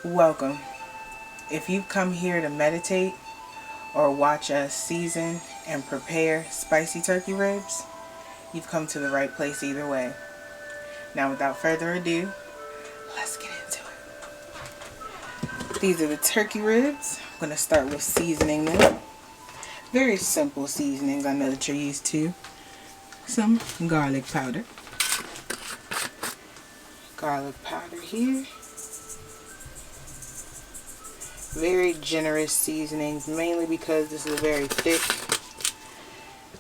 Welcome. If you've come here to meditate or watch us season and prepare spicy turkey ribs, you've come to the right place either way. Now, without further ado, let's get into it. These are the turkey ribs. I'm going to start with seasoning them. Very simple seasonings I know that you're used to. Some garlic powder. Garlic powder here. Very generous seasonings, mainly because this is a very thick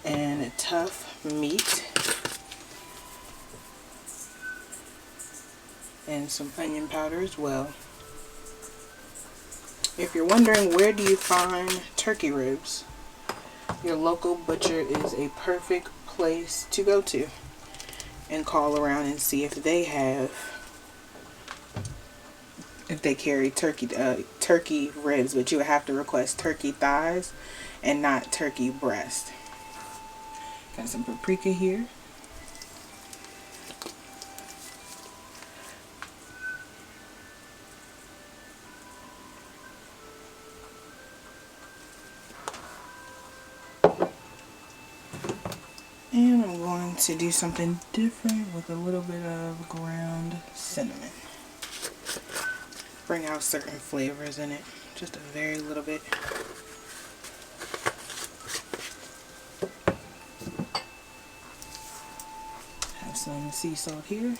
and a tough meat. And some onion powder as well. If you're wondering where do you find turkey ribs, your local butcher is a perfect place to go to and call around and see if they carry turkey ribs, but you would have to request turkey thighs and not turkey breast. Got some paprika here. And I'm going to do something different with a little bit of ground cinnamon. Bring out certain flavors in it, just a very little bit. Have some sea salt here,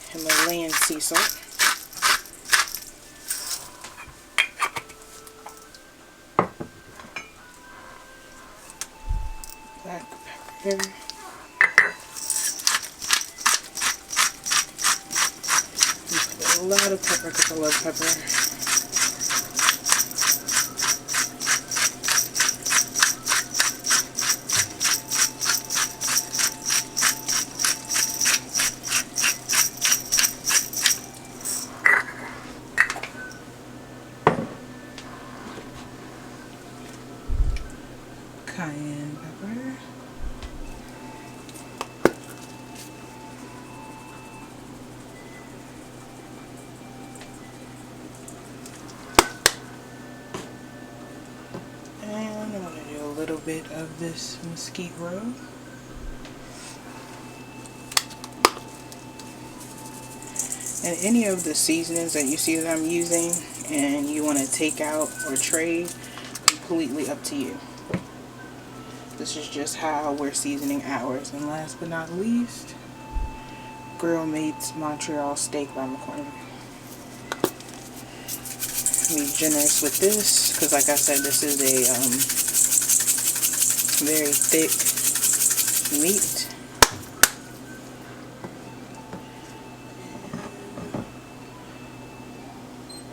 Himalayan sea salt. Black pepper here. A lot of pepper because I love pepper. Cayenne pepper. And I'm going to do a little bit of this mesquite roe. And any of the seasonings that you see that I'm using and you want to take out or trade, completely up to you. This is just how we're seasoning ours. And last but not least, Grill Mates Montreal Steak by McCormick. Be generous with this because, like I said, this is a very thick meat.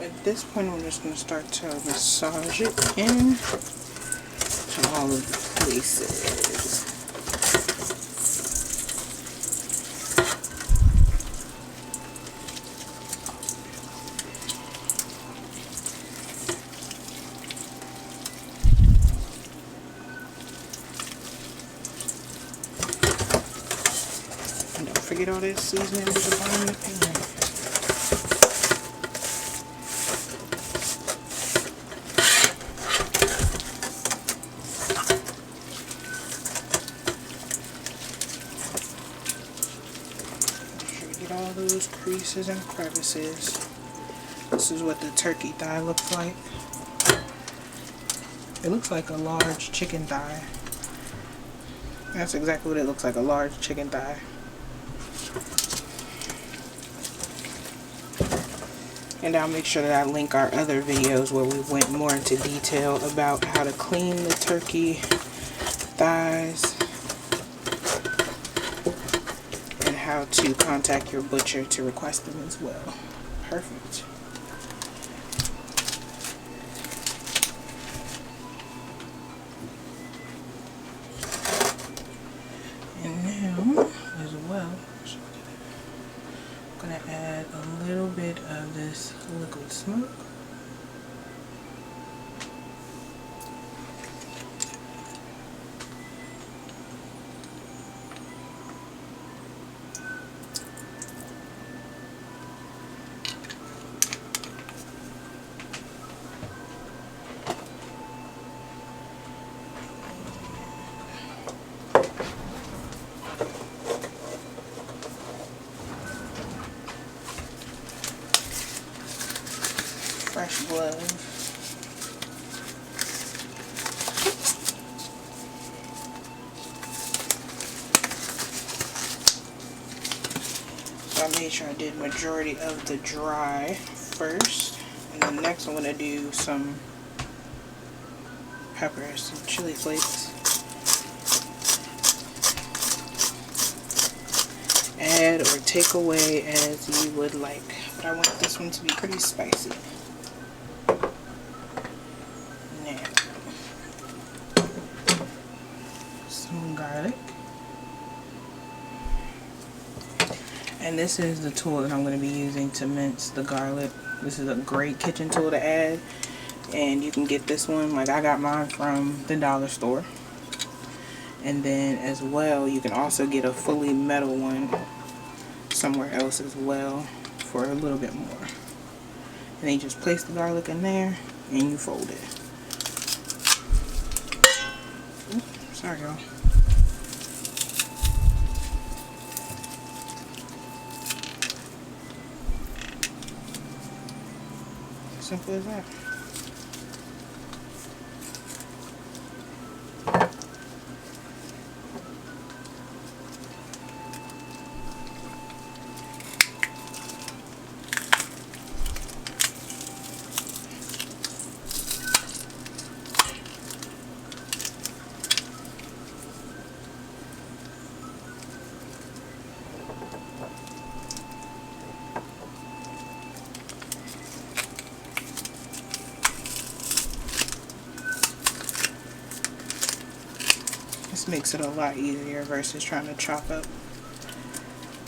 At this point, I'm just going to start to massage it in to all of the places. And don't forget all that seasoning at the bottom of the pan. All those creases and crevices. This is what the turkey thigh looks like. It looks like a large chicken thigh. That's exactly what it looks like, a large chicken thigh. And I'll make sure that I link our other videos where we went more into detail about how to clean the turkey thighs and how to contact your butcher to request them as well. Perfect. And now, as well, I'm going to add a little bit of this liquid smoke. Fresh glove. So I made sure I did majority of the dry first, and then next I'm going to do some peppers, some chili flakes. Add or take away as you would like, but I want this one to be pretty spicy. Some garlic. And this is the tool that I'm going to be using to mince the garlic. This is a great kitchen tool to add, and you can get this one, like I got mine from the dollar store. And then as well, you can also get a fully metal one somewhere else as well for a little bit more. And then you just place the garlic in there and you fold it. Oops, sorry y'all. Simple as that. This makes it a lot easier versus trying to chop up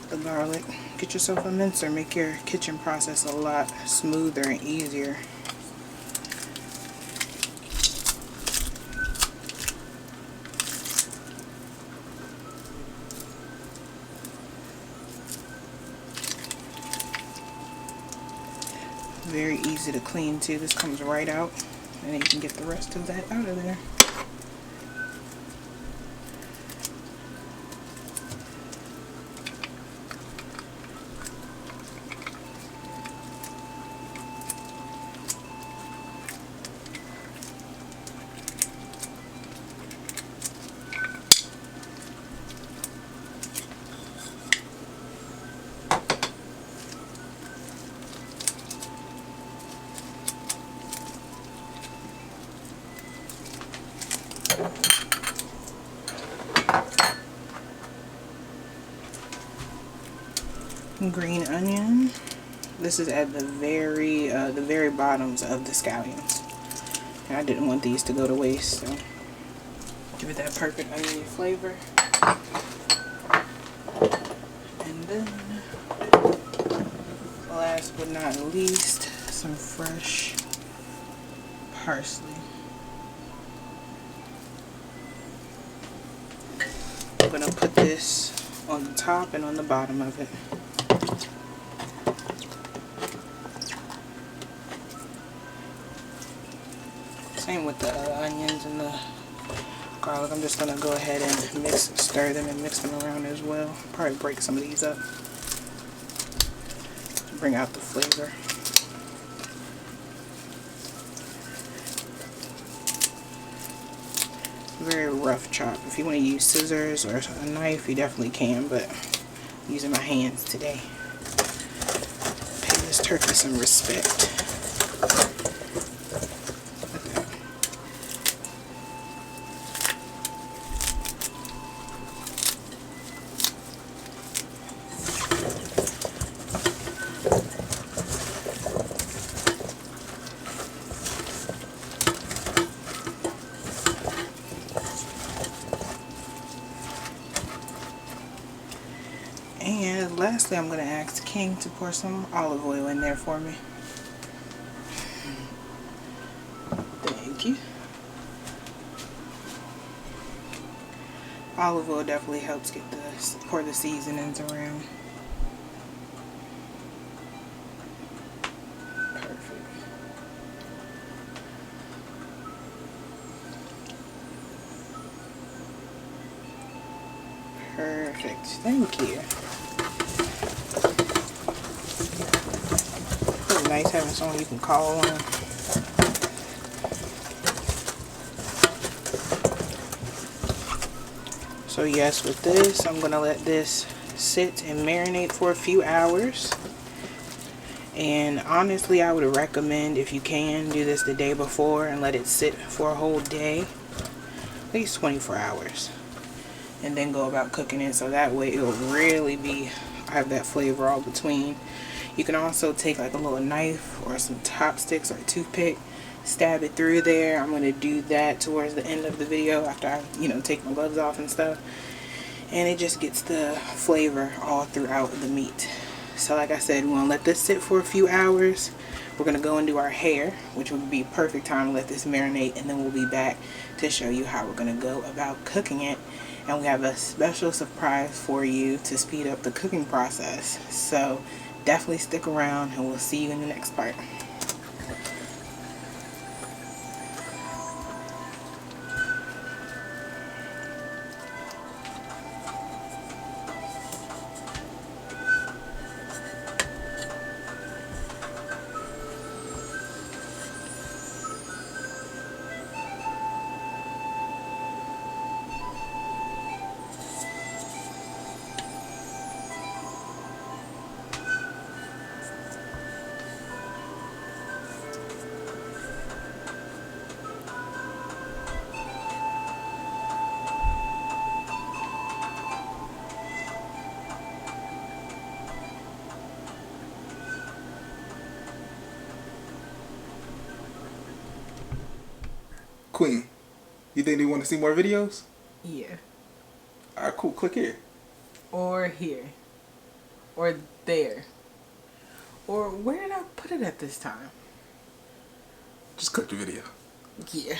the garlic. Get yourself a mincer, make your kitchen process a lot smoother and easier. Very easy to clean too. This comes right out, and then you can get the rest of that out of there. Green onion. This is at the very bottoms of the scallions. And I didn't want these to go to waste, so give it that perfect oniony flavor. And then, last but not least, some fresh parsley. I'm gonna put this on the top and on the bottom of it. Same with the onions and the garlic. I'm just going to go ahead and stir them and mix them around as well. Probably break some of these up to bring out the flavor. Very rough chop. If you want to use scissors or a knife, you definitely can, but I'm using my hands today. Pay this turkey some respect. last lastly, I'm going to ask King to pour some olive oil in there for me. Thank you. Olive oil definitely helps get pour the seasonings around. Perfect. Perfect. Thank you. It's nice having someone you can call on. So yes, with this, I'm going to let this sit and marinate for a few hours. And honestly, I would recommend, if you can, do this the day before and let it sit for a whole day. At least 24 hours. And then go about cooking it, so that way it will really have that flavor all between. You can also take like a little knife or some chopsticks or a toothpick, stab it through there. I'm going to do that towards the end of the video after I, take my gloves off and stuff. And it just gets the flavor all throughout the meat. So like I said, we're going to let this sit for a few hours. We're going to go and do our hair, which would be perfect time to let this marinate, and then we'll be back to show you how we're going to go about cooking it. And we have a special surprise for you to speed up the cooking process. So definitely stick around and we'll see you in the next part. Queen, you think they want to see more videos? Yeah. Alright, cool. Click here. Or here. Or there. Or where did I put it at this time? Just click the video. Yeah.